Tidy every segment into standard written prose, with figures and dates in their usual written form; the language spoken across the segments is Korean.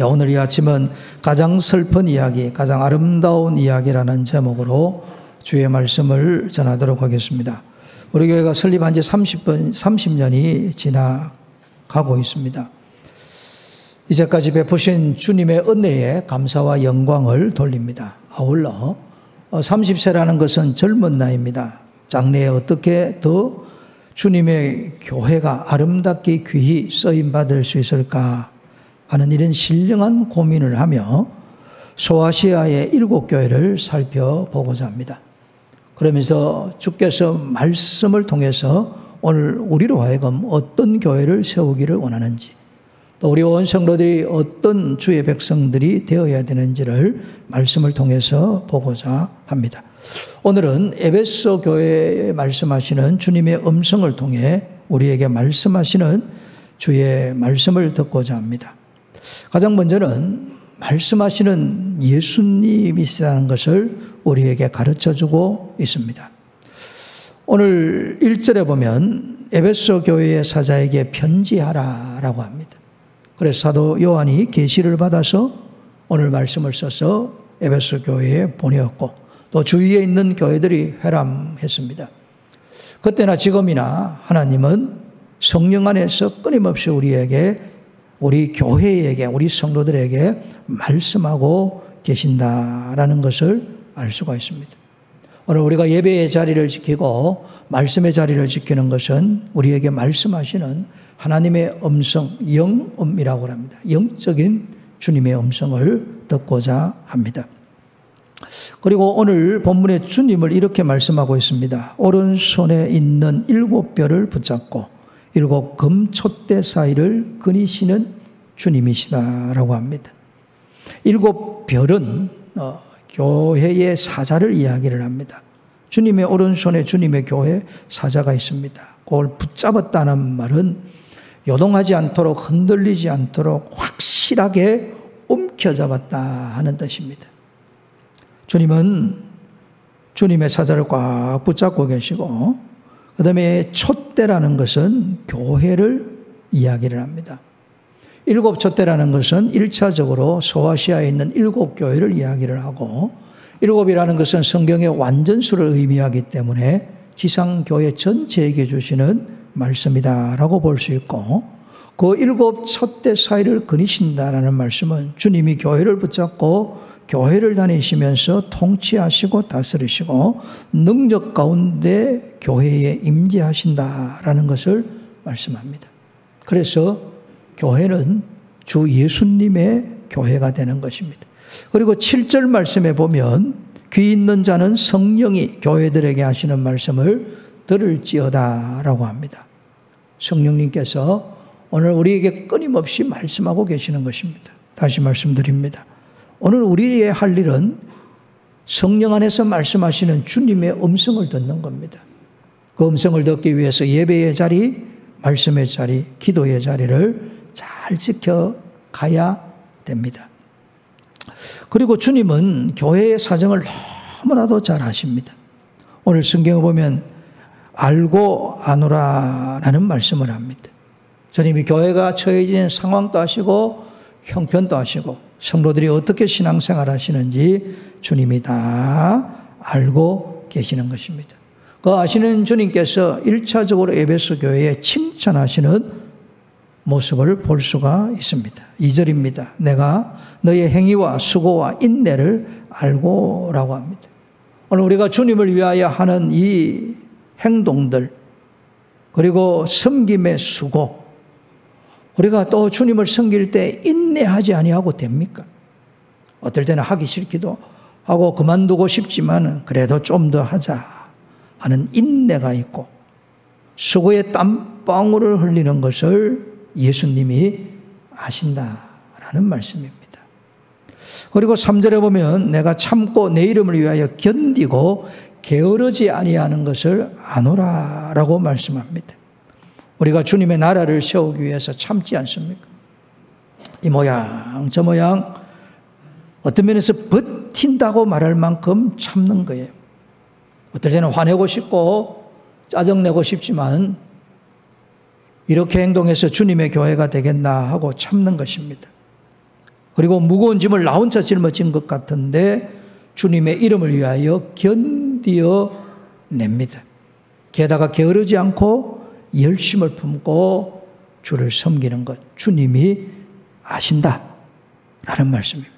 오늘 이 아침은 가장 슬픈 이야기, 가장 아름다운 이야기라는 제목으로 주의 말씀을 전하도록 하겠습니다. 우리 교회가 설립한 지 30년이 지나가고 있습니다. 이제까지 베푸신 주님의 은혜에 감사와 영광을 돌립니다. 아울러 30세라는 것은 젊은 나이입니다. 장래에 어떻게 더 주님의 교회가 아름답게 귀히 쓰임받을 수 있을까 하는 이런 신령한 고민을 하며 소아시아의 7교회를 살펴보고자 합니다. 그러면서 주께서 말씀을 통해서 오늘 우리로 하여금 어떤 교회를 세우기를 원하는지, 또 우리 온 성도들이 어떤 주의 백성들이 되어야 되는지를 말씀을 통해서 보고자 합니다. 오늘은 에베소 교회에 말씀하시는 주님의 음성을 통해 우리에게 말씀하시는 주의 말씀을 듣고자 합니다. 가장 먼저는 말씀하시는 예수님이시라는 것을 우리에게 가르쳐주고 있습니다. 오늘 1절에 보면 에베소 교회의 사자에게 편지하라라고 합니다. 그래서 사도 요한이 계시를 받아서 오늘 말씀을 써서 에베소 교회에 보내었고, 또 주위에 있는 교회들이 회람했습니다. 그때나 지금이나 하나님은 성령 안에서 끊임없이 우리에게, 우리 교회에게, 우리 성도들에게 말씀하고 계신다라는 것을 알 수가 있습니다. 오늘 우리가 예배의 자리를 지키고 말씀의 자리를 지키는 것은 우리에게 말씀하시는 하나님의 음성, 영음이라고 합니다. 영적인 주님의 음성을 듣고자 합니다. 그리고 오늘 본문의 주님을 이렇게 말씀하고 있습니다. 오른손에 있는 7별을 붙잡고 7 금촛대 사이를 그니시는 주님이시다라고 합니다. 7별은 교회의 사자를 이야기를 합니다. 주님의 오른손에 주님의 교회 사자가 있습니다. 그걸 붙잡았다는 말은 요동하지 않도록, 흔들리지 않도록 확실하게 움켜잡았다 하는 뜻입니다. 주님은 주님의 사자를 꽉 붙잡고 계시고, 그 다음에 촛대라는 것은 교회를 이야기를 합니다. 7 촛대라는 것은 1차적으로 소아시아에 있는 7교회를 이야기를 하고, 7이라는 것은 성경의 완전수를 의미하기 때문에 지상교회 전체에게 주시는 말씀이다라고 볼 수 있고, 그 7 촛대 사이를 그니신다라는 말씀은 주님이 교회를 붙잡고 교회를 다니시면서 통치하시고 다스리시고 능력 가운데 교회에 임재하신다라는 것을 말씀합니다. 그래서 교회는 주 예수님의 교회가 되는 것입니다. 그리고 7절 말씀에 보면 귀 있는 자는 성령이 교회들에게 하시는 말씀을 들을지어다라고 합니다. 성령님께서 오늘 우리에게 끊임없이 말씀하고 계시는 것입니다. 다시 말씀드립니다. 오늘 우리의 할 일은 성령 안에서 말씀하시는 주님의 음성을 듣는 겁니다. 그 음성을 듣기 위해서 예배의 자리, 말씀의 자리, 기도의 자리를 잘 지켜가야 됩니다. 그리고 주님은 교회의 사정을 너무나도 잘 아십니다. 오늘 성경을 보면 알고 아노라라는 말씀을 합니다. 주님이 교회가 처해진 상황도 아시고 형편도 아시고 성도들이 어떻게 신앙생활 하시는지 주님이 다 알고 계시는 것입니다. 그 아시는 주님께서 1차적으로 에베소 교회에 칭찬하시는 모습을 볼 수가 있습니다. 2절입니다. 내가 너의 행위와 수고와 인내를 알고라고 합니다. 오늘 우리가 주님을 위하여 하는 이 행동들, 그리고 섬김의 수고, 우리가 또 주님을 섬길 때 인내하지 아니하고 됩니까? 어떨 때는 하기 싫기도 하고 그만두고 싶지만 그래도 좀 더 하자 하는 인내가 있고, 수고의 땀방울을 흘리는 것을 예수님이 아신다라는 말씀입니다. 그리고 3절에 보면 내가 참고 내 이름을 위하여 견디고 게으르지 아니하는 것을 아노라라고 말씀합니다. 우리가 주님의 나라를 세우기 위해서 참지 않습니까? 이 모양 저 모양 어떤 면에서 버틴다고 말할 만큼 참는 거예요. 어떨 때는 화내고 싶고 짜증내고 싶지만 이렇게 행동해서 주님의 교회가 되겠나 하고 참는 것입니다. 그리고 무거운 짐을 나 혼자 짊어진 것 같은데 주님의 이름을 위하여 견디어 냅니다. 게다가 게으르지 않고 열심을 품고 주를 섬기는 것, 주님이 아신다라는 말씀입니다.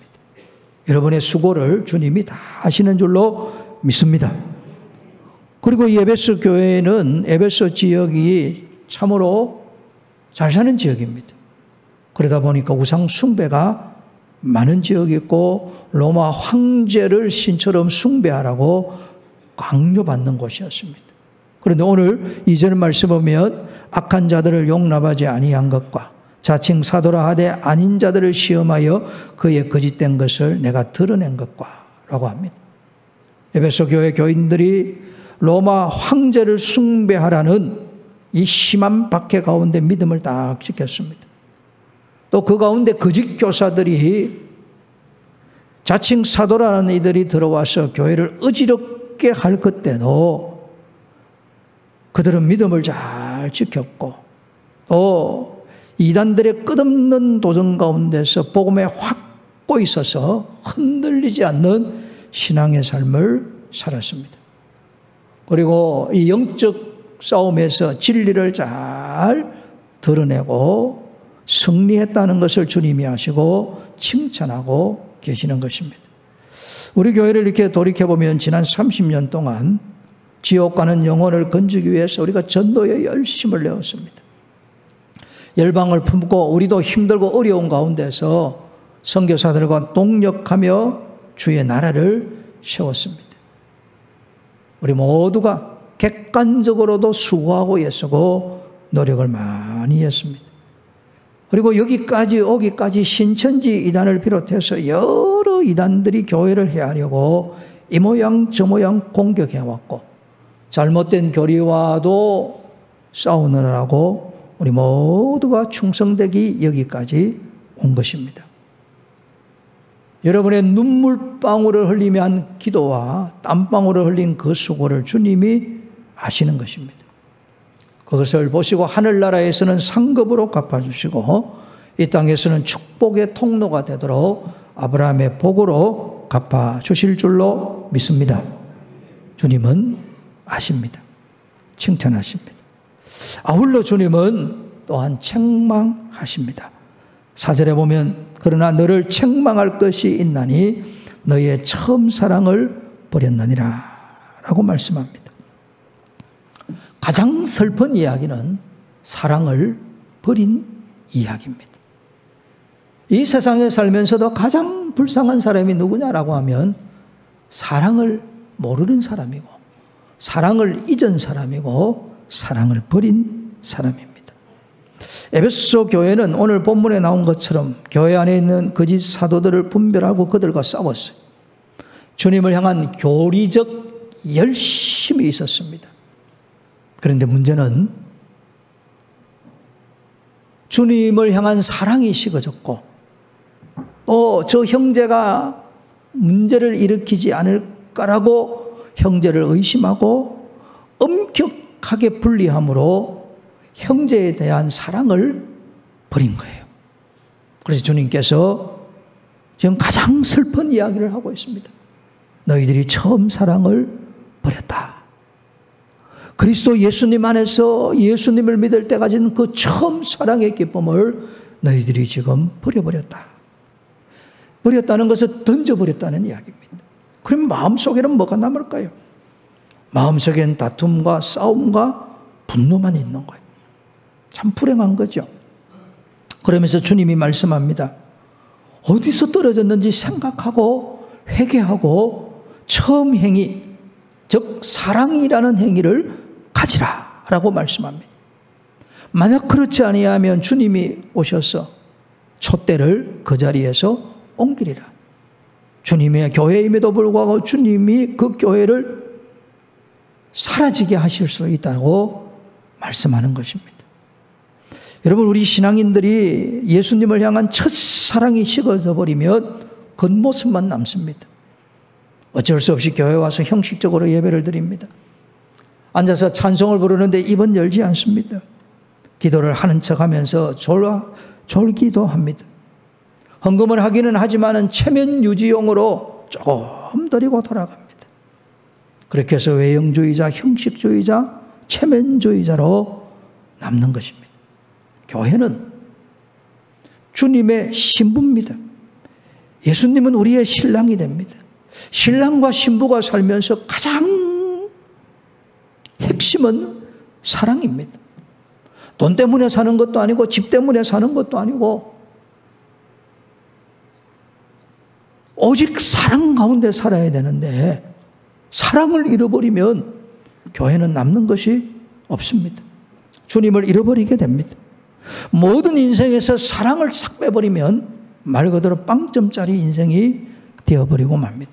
여러분의 수고를 주님이 다 아시는 줄로 믿습니다. 그리고 이 에베소 교회는 에베소 지역이 참으로 잘 사는 지역입니다. 그러다 보니까 우상 숭배가 많은 지역이고 로마 황제를 신처럼 숭배하라고 강요받는 곳이었습니다. 그런데 오늘 이전 말씀 보면 악한 자들을 용납하지 아니한 것과 자칭 사도라 하되 아닌 자들을 시험하여 그의 거짓된 것을 내가 드러낸 것과 라고 합니다. 에베소 교회 교인들이 로마 황제를 숭배하라는 이 심한 박해 가운데 믿음을 딱 지켰습니다. 또 그 가운데 거짓 교사들이 자칭 사도라는 이들이 들어와서 교회를 어지럽게 할 그때도 그들은 믿음을 잘 지켰고 또 이단들의 끝없는 도전 가운데서 복음에 확 꼬이서서 흔들리지 않는 신앙의 삶을 살았습니다. 그리고 이 영적 싸움에서 진리를 잘 드러내고 승리했다는 것을 주님이 아시고 칭찬하고 계시는 것입니다. 우리 교회를 이렇게 돌이켜보면 지난 30년 동안 지옥 가는 영혼을 건지기 위해서 우리가 전도에 열심을 내었습니다. 열방을 품고 우리도 힘들고 어려운 가운데서 선교사들과 동력하며 주의 나라를 세웠습니다. 우리 모두가 객관적으로도 수고하고 애쓰고 노력을 많이 했습니다. 그리고 여기까지 오기까지 신천지 이단을 비롯해서 여러 이단들이 교회를 해하려고 이 모양 저 모양 공격해왔고 잘못된 교리와도 싸우느라고 우리 모두가 충성되기 여기까지 온 것입니다. 여러분의 눈물방울을 흘리며 한 기도와 땀방울을 흘린 그 수고를 주님이 아시는 것입니다. 그것을 보시고 하늘나라에서는 상급으로 갚아주시고 이 땅에서는 축복의 통로가 되도록 아브라함의 복으로 갚아주실 줄로 믿습니다. 주님은 아십니다. 칭찬하십니다. 아울러 주님은 또한 책망하십니다. 4절에 보면 그러나 너를 책망할 것이 있나니 너의 처음 사랑을 버렸느니라 라고 말씀합니다. 가장 슬픈 이야기는 사랑을 버린 이야기입니다. 이 세상에 살면서도 가장 불쌍한 사람이 누구냐라고 하면 사랑을 모르는 사람이고 사랑을 잊은 사람이고 사랑을 버린 사람입니다. 에베소 교회는 오늘 본문에 나온 것처럼 교회 안에 있는 거짓 사도들을 분별하고 그들과 싸웠어요. 주님을 향한 교리적 열심이 있었습니다. 그런데 문제는 주님을 향한 사랑이 식어졌고 또 저 형제가 문제를 일으키지 않을까라고 형제를 의심하고 엄격하게 분리함으로 형제에 대한 사랑을 버린 거예요. 그래서 주님께서 지금 가장 슬픈 이야기를 하고 있습니다. 너희들이 처음 사랑을 버렸다. 그리스도 예수님 안에서 예수님을 믿을 때 가진 그 처음 사랑의 기쁨을 너희들이 지금 버려버렸다. 버렸다는 것을 던져버렸다는 이야기입니다. 그럼 마음속에는 뭐가 남을까요? 마음속엔 다툼과 싸움과 분노만 있는 거예요. 참 불행한 거죠. 그러면서 주님이 말씀합니다. 어디서 떨어졌는지 생각하고 회개하고 처음 행위, 즉 사랑이라는 행위를 가지라 라고 말씀합니다. 만약 그렇지 아니하면 주님이 오셔서 촛대를 그 자리에서 옮기리라. 주님의 교회임에도 불구하고 주님이 그 교회를 사라지게 하실 수 있다고 말씀하는 것입니다. 여러분, 우리 신앙인들이 예수님을 향한 첫사랑이 식어져 버리면 겉모습만 남습니다. 어쩔 수 없이 교회 와서 형식적으로 예배를 드립니다. 앉아서 찬송을 부르는데 입은 열지 않습니다. 기도를 하는 척하면서 졸기도 합니다. 헌금을 하기는 하지만은 체면 유지용으로 조금 드리고 돌아갑니다. 그렇게 해서 외형주의자, 형식주의자, 체면주의자로 남는 것입니다. 교회는 주님의 신부입니다. 예수님은 우리의 신랑이 됩니다. 신랑과 신부가 살면서 가장 핵심은 사랑입니다. 돈 때문에 사는 것도 아니고 집 때문에 사는 것도 아니고 오직 사랑 가운데 살아야 되는데 사랑을 잃어버리면 교회는 남는 것이 없습니다. 주님을 잃어버리게 됩니다. 모든 인생에서 사랑을 싹 빼버리면 말 그대로 빵점짜리 인생이 되어버리고 맙니다.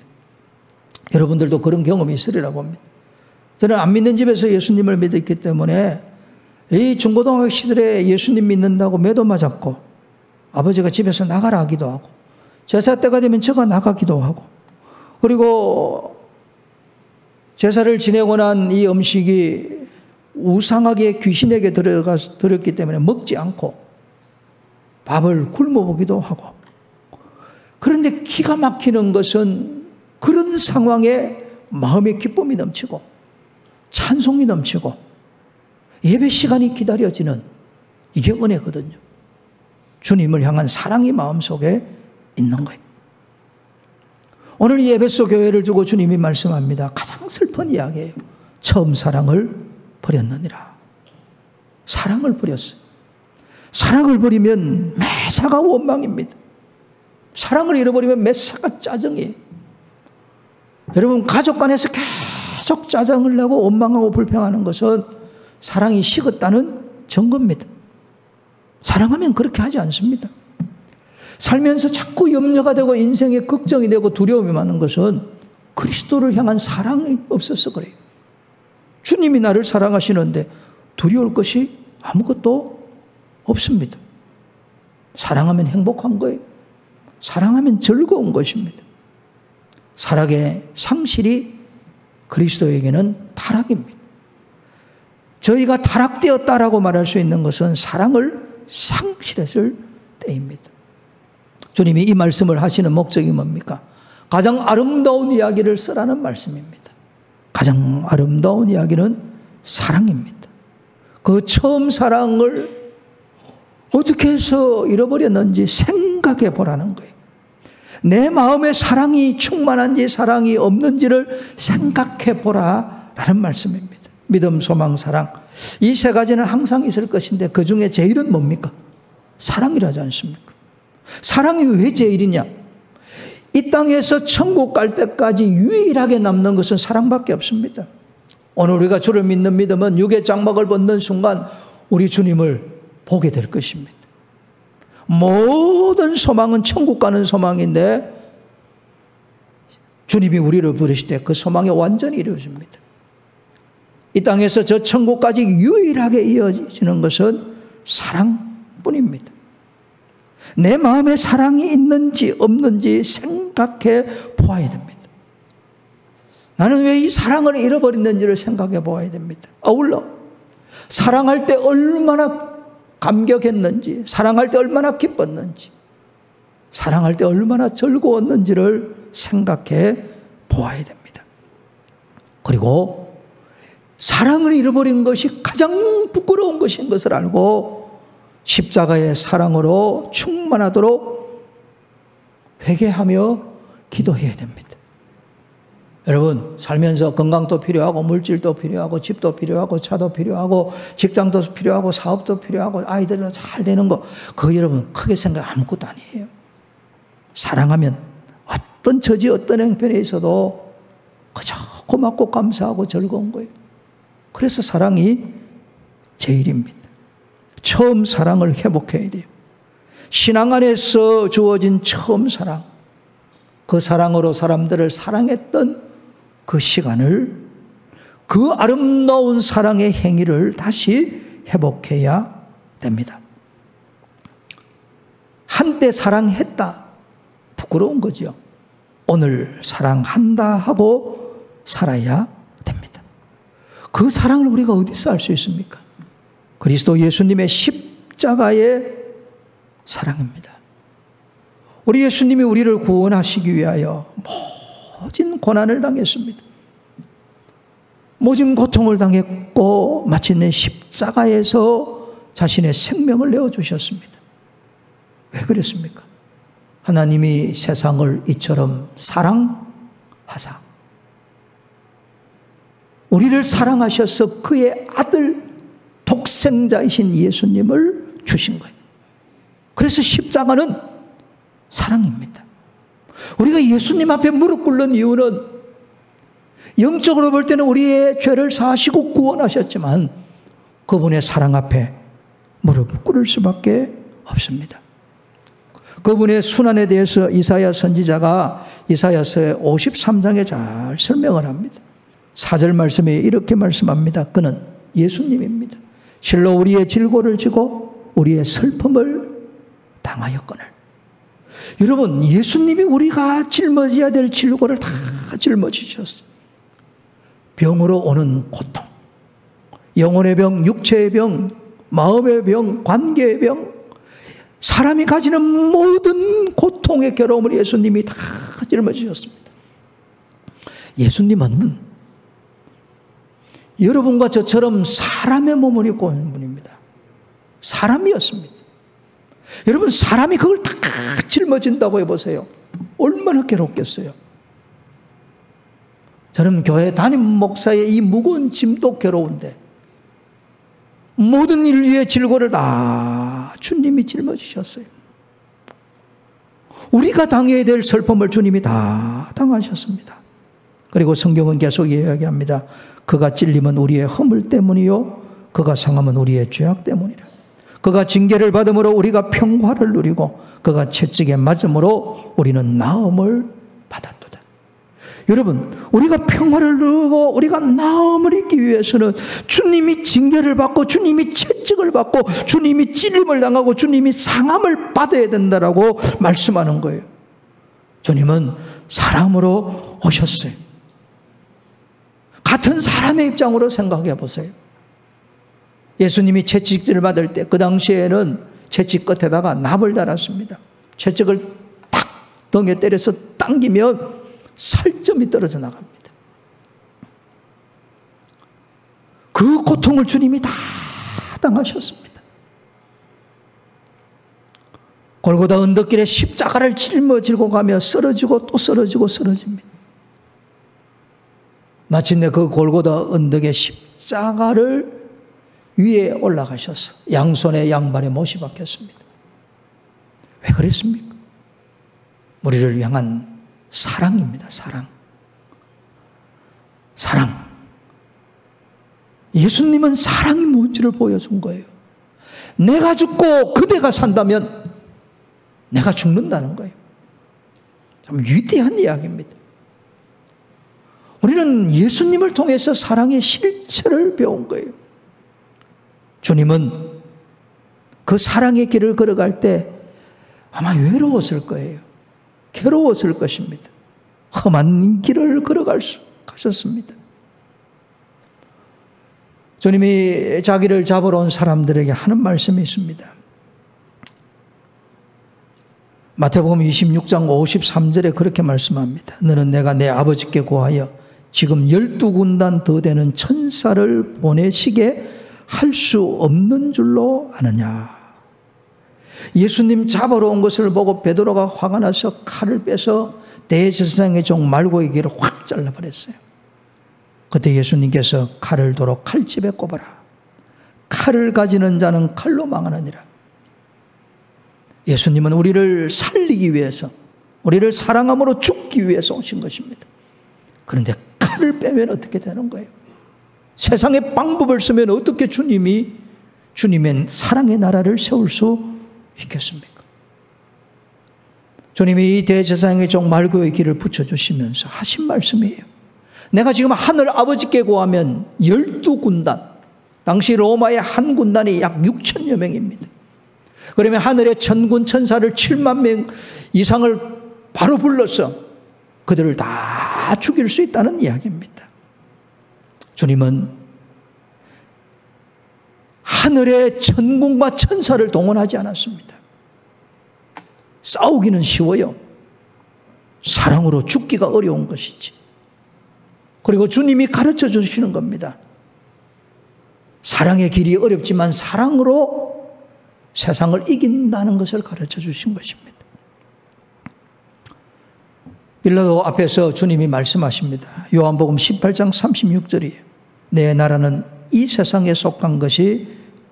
여러분들도 그런 경험이 있으리라고 봅니다. 저는 안 믿는 집에서 예수님을 믿었기 때문에 이 중고등학교 시절에 예수님 믿는다고 매도 맞았고 아버지가 집에서 나가라 하기도 하고 제사 때가 되면 저가 나가기도 하고 그리고 제사를 지내고 난 이 음식이 우상하게 귀신에게 들었기 때문에 먹지 않고 밥을 굶어보기도 하고 그런데 기가 막히는 것은 그런 상황에 마음의 기쁨이 넘치고 찬송이 넘치고 예배 시간이 기다려지는 이게 은혜거든요. 주님을 향한 사랑이 마음속에 있는 거예요. 오늘 이 에베소 교회를 두고 주님이 말씀합니다. 가장 슬픈 이야기예요. 처음 사랑을 버렸느니라. 사랑을 버렸어요. 사랑을 버리면 매사가 원망입니다. 사랑을 잃어버리면 매사가 짜증이에요. 여러분 가족 간에서 계속 짜증을 내고 원망하고 불평하는 것은 사랑이 식었다는 증거입니다. 사랑하면 그렇게 하지 않습니다. 살면서 자꾸 염려가 되고 인생에 걱정이 되고 두려움이 많은 것은 그리스도를 향한 사랑이 없어서 그래요. 주님이 나를 사랑하시는데 두려울 것이 아무것도 없습니다. 사랑하면 행복한 거예요. 사랑하면 즐거운 것입니다. 사랑의 상실이 그리스도에게는 타락입니다. 저희가 타락되었다라고 말할 수 있는 것은 사랑을 상실했을 때입니다. 주님이 이 말씀을 하시는 목적이 뭡니까? 가장 아름다운 이야기를 쓰라는 말씀입니다. 가장 아름다운 이야기는 사랑입니다. 그 처음 사랑을 어떻게 해서 잃어버렸는지 생각해 보라는 거예요. 내 마음에 사랑이 충만한지 사랑이 없는지를 생각해 보라라는 말씀입니다. 믿음, 소망, 사랑. 이 세 가지는 항상 있을 것인데 그 중에 제일은 뭡니까? 사랑이라지 않습니까? 사랑이 왜 제일이냐? 이 땅에서 천국 갈 때까지 유일하게 남는 것은 사랑밖에 없습니다. 오늘 우리가 주를 믿는 믿음은 육의 장막을 벗는 순간 우리 주님을 보게 될 것입니다. 모든 소망은 천국 가는 소망인데 주님이 우리를 부르실 때 그 소망이 완전히 이루어집니다. 이 땅에서 저 천국까지 유일하게 이어지는 것은 사랑뿐입니다. 내 마음에 사랑이 있는지 없는지 생각해 보아야 됩니다. 나는 왜 이 사랑을 잃어버렸는지를 생각해 보아야 됩니다. 아울러 사랑할 때 얼마나 감격했는지, 사랑할 때 얼마나 기뻤는지, 사랑할 때 얼마나 즐거웠는지를 생각해 보아야 됩니다. 그리고 사랑을 잃어버린 것이 가장 부끄러운 것인 것을 알고 십자가의 사랑으로 충만하도록 회개하며 기도해야 됩니다. 여러분 살면서 건강도 필요하고 물질도 필요하고 집도 필요하고 차도 필요하고 직장도 필요하고 사업도 필요하고 아이들도 잘 되는 거 그거 여러분 크게 생각 아무것도 아니에요. 사랑하면 어떤 처지 어떤 형편에 있어도 그저 고맙고 감사하고 즐거운 거예요. 그래서 사랑이 제일입니다. 처음 사랑을 회복해야 돼요. 신앙 안에서 주어진 처음 사랑, 그 사랑으로 사람들을 사랑했던 그 시간을, 그 아름다운 사랑의 행위를 다시 회복해야 됩니다. 한때 사랑했다, 부끄러운 거죠. 오늘 사랑한다 하고 살아야 됩니다. 그 사랑을 우리가 어디서 알 수 있습니까? 그리스도 예수님의 십자가의 사랑입니다. 우리 예수님이 우리를 구원하시기 위하여 모진 고난을 당했습니다. 모진 고통을 당했고 마침내 십자가에서 자신의 생명을 내어주셨습니다. 왜 그랬습니까? 하나님이 세상을 이처럼 사랑하사 우리를 사랑하셔서 그의 아들 독생자이신 예수님을 주신 거예요. 그래서 십자가는 사랑입니다. 우리가 예수님 앞에 무릎 꿇는 이유는 영적으로 볼 때는 우리의 죄를 사하시고 구원하셨지만 그분의 사랑 앞에 무릎 꿇을 수밖에 없습니다. 그분의 순환에 대해서 이사야 선지자가 이사야서 53장에 잘 설명을 합니다. 4절 말씀에 이렇게 말씀합니다. 그는 예수님입니다. 실로 우리의 질고를 지고 우리의 슬픔을 당하였거늘. 여러분, 예수님이 우리가 짊어져야 될 질고를 다 짊어지셨어요. 병으로 오는 고통, 영혼의 병, 육체의 병, 마음의 병, 관계의 병, 사람이 가지는 모든 고통의 괴로움을 예수님이 다 짊어지셨습니다. 예수님은 여러분과 저처럼 사람의 몸을 입고 온 분입니다. 사람이었습니다. 여러분, 사람이 그걸 다 짊어진다고 해보세요. 얼마나 괴롭겠어요. 저는 교회 담임 목사의 이 무거운 짐도 괴로운데 모든 인류의 질고를 다 주님이 짊어지셨어요. 우리가 당해야 될 슬픔을 주님이 다 당하셨습니다. 그리고 성경은 계속 이야기합니다. 그가 찔림은 우리의 허물 때문이요 그가 상함은 우리의 죄악 때문이라. 그가 징계를 받음으로 우리가 평화를 누리고 그가 채찍에 맞음으로 우리는 나음을 받았도다. 여러분, 우리가 평화를 누리고 우리가 나음을 입기 위해서는 주님이 징계를 받고 주님이 채찍을 받고 주님이 찔림을 당하고 주님이 상함을 받아야 된다라고 말씀하는 거예요. 주님은 사람으로 오셨어요. 같은 사람의 입장으로 생각해 보세요. 예수님이 채찍질을 받을 때 그 당시에는 채찍 끝에다가 납을 달았습니다. 채찍을 탁 등에 때려서 당기면 살점이 떨어져 나갑니다. 그 고통을 주님이 다 당하셨습니다. 골고다 언덕길에 십자가를 짊어지고 가며 쓰러지고 또 쓰러지고 쓰러집니다. 마침내 그 골고다 언덕의 십자가를 위에 올라가셔서 양손에 양발에 못이 박혔습니다. 왜 그랬습니까? 우리를 향한 사랑입니다. 사랑. 사랑. 예수님은 사랑이 뭔지를 보여준 거예요. 내가 죽고 그대가 산다면 내가 죽는다는 거예요. 참 위대한 이야기입니다. 우리는 예수님을 통해서 사랑의 실체를 배운 거예요. 주님은 그 사랑의 길을 걸어갈 때 아마 외로웠을 거예요. 괴로웠을 것입니다. 험한 길을 가셨습니다. 주님이 자기를 잡으러 온 사람들에게 하는 말씀이 있습니다. 마태복음 26장 53절에 그렇게 말씀합니다. 너는 내가 내 아버지께 구하여 지금 12군단 더 되는 천사를 보내시게 할 수 없는 줄로 아느냐. 예수님 잡으러 온 것을 보고 베드로가 화가 나서 칼을 빼서 대제사장의 종 말고의 귀를 확 잘라버렸어요. 그때 예수님께서 칼을 도로 칼집에 꼽아라. 칼을 가지는 자는 칼로 망하느니라. 예수님은 우리를 살리기 위해서, 우리를 사랑함으로 죽기 위해서 오신 것입니다. 그런데 칼을 빼면 어떻게 되는 거예요? 세상의 방법을 쓰면 어떻게 주님의 사랑의 나라를 세울 수 있겠습니까? 주님이 이 대제사장의 종 말고의 길을 붙여주시면서 하신 말씀이에요. 내가 지금 하늘 아버지께 구하면 12군단, 당시 로마의 한 군단이 약 6천여 명입니다. 그러면 하늘의 천군 천사를 7만 명 이상을 바로 불러서 그들을 다 죽일 수 있다는 이야기입니다. 주님은 하늘의 천군과 천사를 동원하지 않았습니다. 싸우기는 쉬워요. 사랑으로 죽기가 어려운 것이지. 그리고 주님이 가르쳐 주시는 겁니다. 사랑의 길이 어렵지만 사랑으로 세상을 이긴다는 것을 가르쳐 주신 것입니다. 빌라도 앞에서 주님이 말씀하십니다. 요한복음 18장 36절이에요. 내 나라는 이 세상에 속한 것이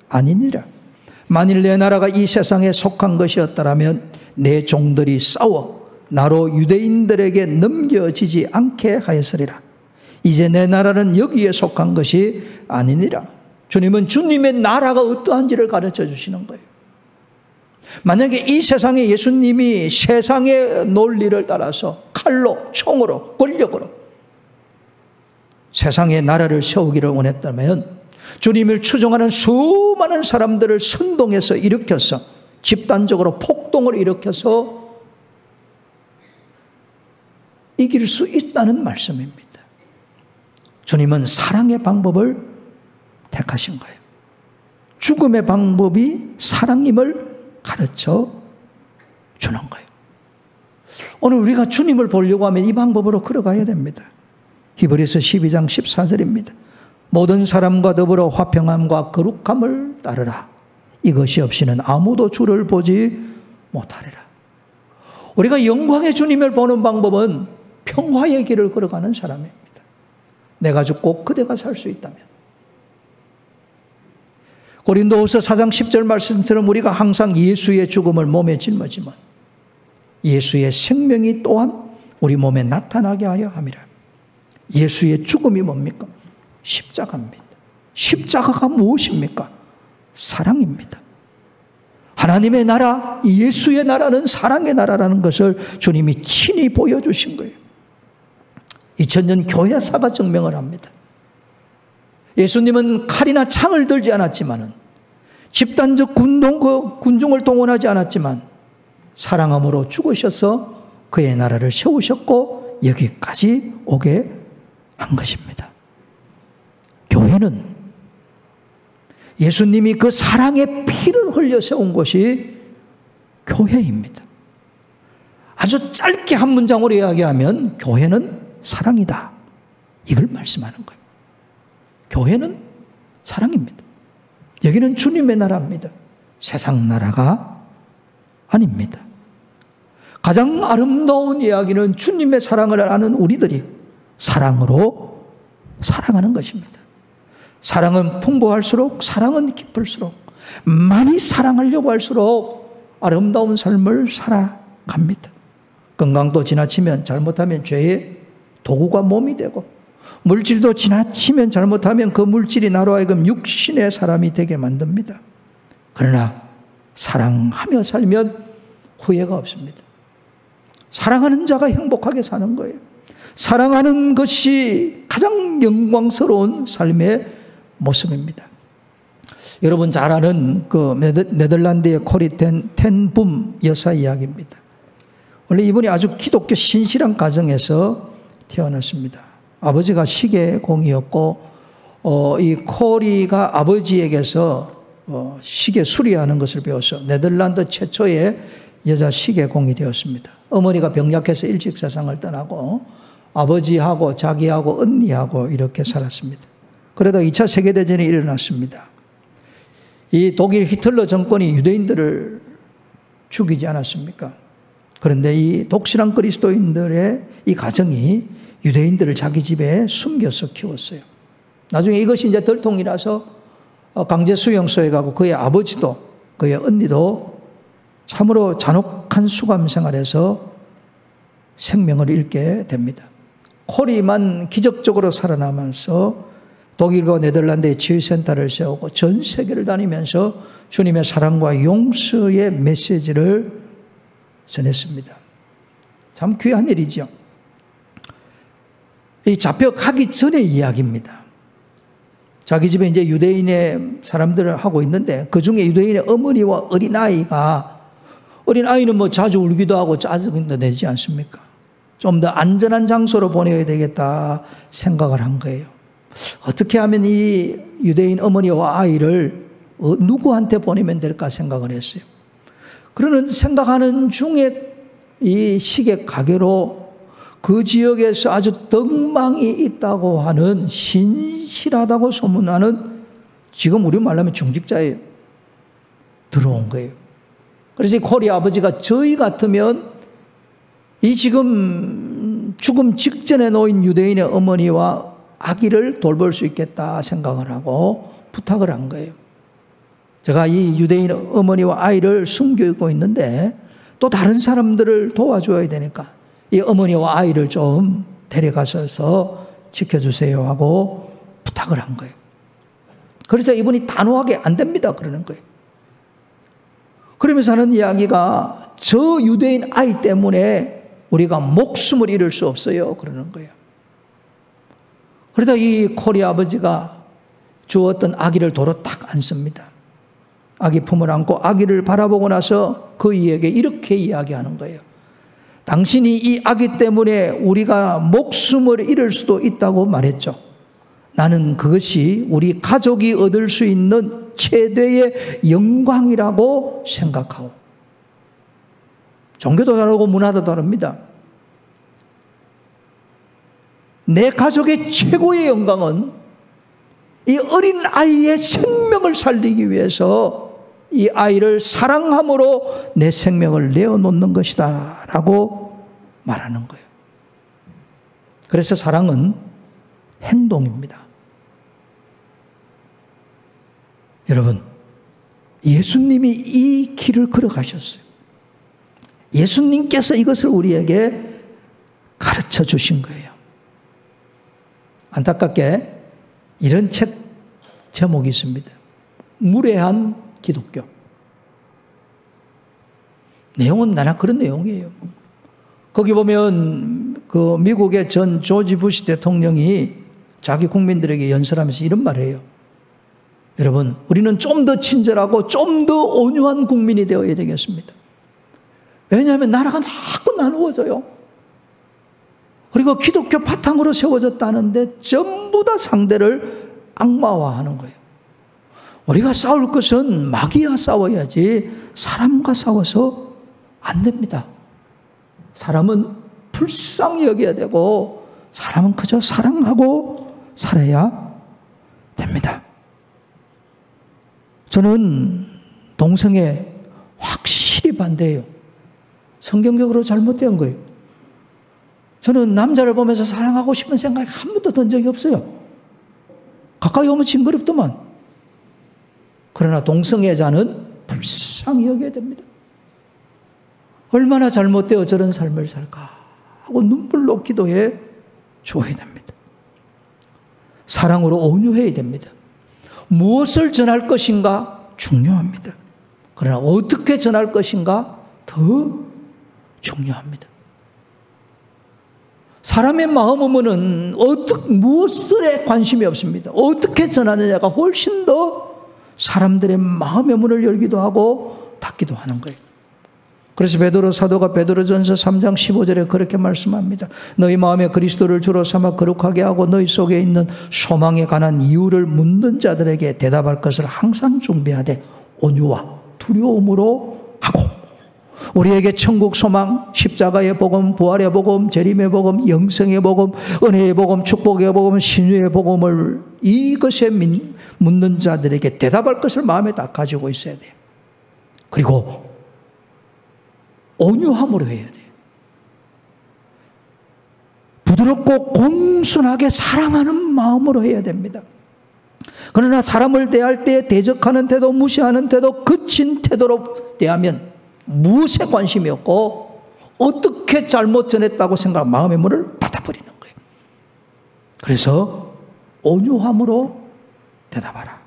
아니니라. 만일 내 나라가 이 세상에 속한 것이었다면 내 종들이 싸워 나로 유대인들에게 넘겨지지 않게 하였으리라. 이제 내 나라는 여기에 속한 것이 아니니라. 주님은 주님의 나라가 어떠한지를 가르쳐 주시는 거예요. 만약에 이 세상에 예수님이 세상의 논리를 따라서 칼로, 총으로, 권력으로 세상의 나라를 세우기를 원했다면 주님을 추종하는 수많은 사람들을 선동해서 일으켜서 집단적으로 폭동을 일으켜서 이길 수 있다는 말씀입니다. 주님은 사랑의 방법을 택하신 거예요. 죽음의 방법이 사랑임을 가르쳐 주는 거예요. 오늘 우리가 주님을 보려고 하면 이 방법으로 걸어가야 됩니다. 히브리서 12장 14절입니다. 모든 사람과 더불어 화평함과 거룩함을 따르라. 이것이 없이는 아무도 주를 보지 못하리라. 우리가 영광의 주님을 보는 방법은 평화의 길을 걸어가는 사람입니다. 내가 죽고 그대가 살 수 있다면. 고린도후서 4장 10절 말씀처럼 우리가 항상 예수의 죽음을 몸에 짊어지면 예수의 생명이 또한 우리 몸에 나타나게 하려 함이라. 예수의 죽음이 뭡니까? 십자가입니다. 십자가가 무엇입니까? 사랑입니다. 하나님의 나라, 예수의 나라는 사랑의 나라라는 것을 주님이 친히 보여주신 거예요. 2000년 교회사가 증명을 합니다. 예수님은 칼이나 창을 들지 않았지만 집단적 군중을 동원하지 않았지만 사랑함으로 죽으셔서 그의 나라를 세우셨고 여기까지 오게 한 것입니다. 교회는 예수님이 그 사랑의 피를 흘려 세운 것이 교회입니다. 아주 짧게 한 문장으로 이야기하면 교회는 사랑이다. 이걸 말씀하는 거예요. 교회는 사랑입니다. 여기는 주님의 나라입니다. 세상 나라가 아닙니다. 가장 아름다운 이야기는 주님의 사랑을 아는 우리들이 사랑으로 살아가는 것입니다. 사랑은 풍부할수록, 사랑은 깊을수록, 많이 사랑하려고 할수록 아름다운 삶을 살아갑니다. 건강도 지나치면 잘못하면 죄의 도구가 몸이 되고, 물질도 지나치면 잘못하면 그 물질이 나로 하여금 육신의 사람이 되게 만듭니다. 그러나 사랑하며 살면 후회가 없습니다. 사랑하는 자가 행복하게 사는 거예요. 사랑하는 것이 가장 영광스러운 삶의 모습입니다. 여러분 잘 아는 그 네덜란드의 코리 텐 붐 여사 이야기입니다. 원래 이분이 아주 기독교 신실한 가정에서 태어났습니다. 아버지가 시계공이었고 이 코리가 아버지에게서 시계 수리하는 것을 배워서 네덜란드 최초의 여자 시계공이 되었습니다. 어머니가 병약해서 일찍 세상을 떠나고 아버지하고 자기하고 언니하고 이렇게 살았습니다. 그러다 2차 세계대전이 일어났습니다. 이 독일 히틀러 정권이 유대인들을 죽이지 않았습니까? 그런데 이 독실한 그리스도인들의 이 가정이 유대인들을 자기 집에 숨겨서 키웠어요. 나중에 이것이 이제 덜통이라서 강제 수용소에 가고 그의 아버지도 그의 언니도 참으로 잔혹한 수감 생활에서 생명을 잃게 됩니다. 코리만 기적적으로 살아나면서 독일과 네덜란드의 치유센터를 세우고 전 세계를 다니면서 주님의 사랑과 용서의 메시지를 전했습니다. 참 귀한 일이죠. 이 잡혀가기 전의 이야기입니다. 자기 집에 이제 유대인의 사람들을 하고 있는데 그 중에 유대인의 어머니와 어린아이는 뭐 자주 울기도 하고 짜증도 내지 않습니까? 좀 더 안전한 장소로 보내야 되겠다 생각을 한 거예요. 어떻게 하면 이 유대인 어머니와 아이를 누구한테 보내면 될까 생각을 했어요. 그러는 생각하는 중에 이 시계 가게로 그 지역에서 아주 덕망이 있다고 하는 신실하다고 소문하는 지금 우리 말하면 중직자예요. 들어온 거예요. 그래서 코리 아버지가 저희 같으면 이 지금 죽음 직전에 놓인 유대인의 어머니와 아기를 돌볼 수 있겠다 생각을 하고 부탁을 한 거예요. 제가 이 유대인 어머니와 아이를 숨기고 있는데 또 다른 사람들을 도와줘야 되니까 이 어머니와 아이를 좀 데려가셔서 지켜주세요 하고 부탁을 한 거예요. 그래서 이분이 단호하게 안 됩니다 그러는 거예요. 그러면서 하는 이야기가 저 유대인 아이 때문에 우리가 목숨을 잃을 수 없어요 그러는 거예요. 그러다 이 코리 아버지가 주었던 아기를 도로 딱 안습니다. 아기 품을 안고 아기를 바라보고 나서 그이에게 이렇게 이야기하는 거예요. 당신이 이 아기 때문에 우리가 목숨을 잃을 수도 있다고 말했죠. 나는 그것이 우리 가족이 얻을 수 있는 최대의 영광이라고 생각하오. 종교도 다르고 문화도 다릅니다. 내 가족의 최고의 영광은 이 어린 아이의 생명을 살리기 위해서 이 아이를 사랑함으로 내 생명을 내어놓는 것이다 라고 말하는 거예요. 그래서 사랑은 행동입니다. 여러분, 예수님이 이 길을 걸어가셨어요. 예수님께서 이것을 우리에게 가르쳐 주신 거예요. 안타깝게 이런 책 제목이 있습니다. 무례한 기독교. 내용은 나나 그런 내용이에요. 거기 보면 그 미국의 전 조지 부시 대통령이 자기 국민들에게 연설하면서 이런 말을 해요. 여러분, 우리는 좀 더 친절하고 좀 더 온유한 국민이 되어야 되겠습니다. 왜냐하면 나라가 자꾸 나누어져요. 그리고 기독교 바탕으로 세워졌다는데 전부 다 상대를 악마화하는 거예요. 우리가 싸울 것은 마귀와 싸워야지 사람과 싸워서 안 됩니다. 사람은 불쌍히 여겨야 되고 사람은 그저 사랑하고 살아야 됩니다. 저는 동성애 확실히 반대해요. 성경적으로 잘못된 거예요. 저는 남자를 보면서 사랑하고 싶은 생각이 한 번도 든 적이 없어요. 가까이 오면 징그럽더만. 그러나 동성애자는 불쌍히 여겨야 됩니다. 얼마나 잘못되어 저런 삶을 살까 하고 눈물로 기도해 주어야 됩니다. 사랑으로 온유해야 됩니다. 무엇을 전할 것인가 중요합니다. 그러나 어떻게 전할 것인가 더 중요합니다. 사람의 마음은 무엇에 관심이 없습니다. 어떻게 전하느냐가 훨씬 더 사람들의 마음의 문을 열기도 하고 닫기도 하는 거예요. 그래서 베드로 사도가 베드로전서 3장 15절에 그렇게 말씀합니다. 너희 마음에 그리스도를 주로 삼아 거룩하게 하고 너희 속에 있는 소망에 관한 이유를 묻는 자들에게 대답할 것을 항상 준비하되 온유와 두려움으로 하고 우리에게 천국 소망, 십자가의 복음, 부활의 복음, 재림의 복음, 영생의 복음, 은혜의 복음, 축복의 복음, 신유의 복음을 이것에 묻는 자들에게 대답할 것을 마음에 딱 가지고 있어야 돼요. 그리고 온유함으로 해야 돼요. 부드럽고 공손하게 사랑하는 마음으로 해야 됩니다. 그러나 사람을 대할 때 대적하는 태도, 무시하는 태도, 거친 태도로 대하면 무엇에 관심이 없고 어떻게 잘못 전했다고 생각하면 마음의 문을 닫아버리는 거예요. 그래서 온유함으로 대답하라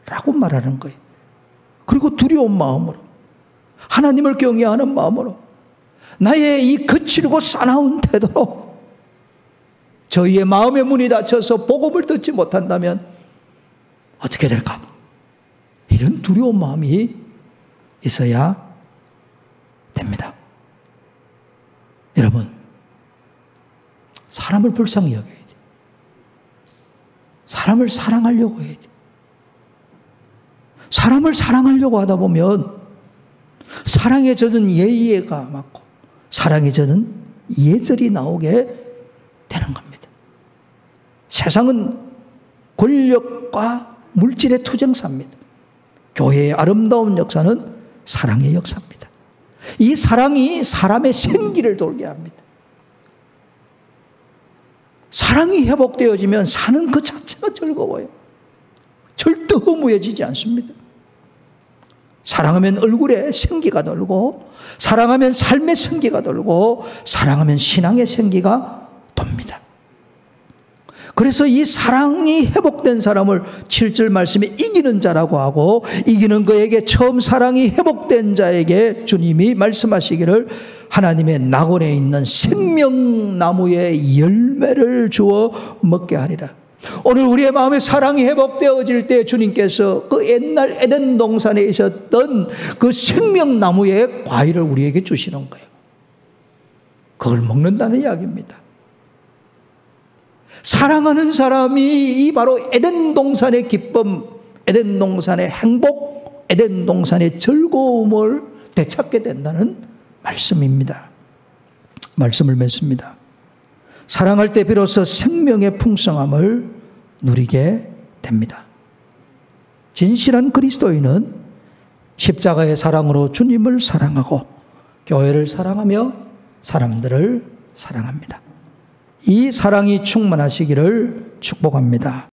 라고 말하는 거예요. 그리고 두려운 마음으로, 하나님을 경외하는 마음으로, 나의 이 거칠고 싸나운 태도로 저희의 마음의 문이 닫혀서 복음을 듣지 못한다면 어떻게 될까? 이런 두려운 마음이 있어야 됩니다. 여러분, 사람을 불쌍히 여겨야 돼요. 사람을 사랑하려고 해야 돼요. 사람을 사랑하려고 하다 보면 사랑에 젖은 예의가 맞고 사랑에 젖은 예절이 나오게 되는 겁니다. 세상은 권력과 물질의 투쟁사입니다. 교회의 아름다운 역사는 사랑의 역사입니다. 이 사랑이 사람의 생기를 돌게 합니다. 사랑이 회복되어지면 사는 그 자체가 즐거워요. 절대 허무해지지 않습니다. 사랑하면 얼굴에 생기가 돌고, 사랑하면 삶의 생기가 돌고, 사랑하면 신앙의 생기가 돕니다. 그래서 이 사랑이 회복된 사람을 7절 말씀에 이기는 자라고 하고, 이기는 그에게 처음 사랑이 회복된 자에게 주님이 말씀하시기를 하나님의 낙원에 있는 생명나무의 열매를 주어 먹게 하리라. 오늘 우리의 마음에 사랑이 회복되어질 때 주님께서 그 옛날 에덴 동산에 있었던 그 생명나무의 과일을 우리에게 주시는 거예요. 그걸 먹는다는 이야기입니다. 사랑하는 사람이 이 바로 에덴 동산의 기쁨, 에덴 동산의 행복, 에덴 동산의 즐거움을 되찾게 된다는 말씀입니다. 말씀을 맺습니다. 사랑할 때 비로소 생명의 풍성함을 누리게 됩니다. 진실한 그리스도인은 십자가의 사랑으로 주님을 사랑하고 교회를 사랑하며 사람들을 사랑합니다. 이 사랑이 충만하시기를 축복합니다.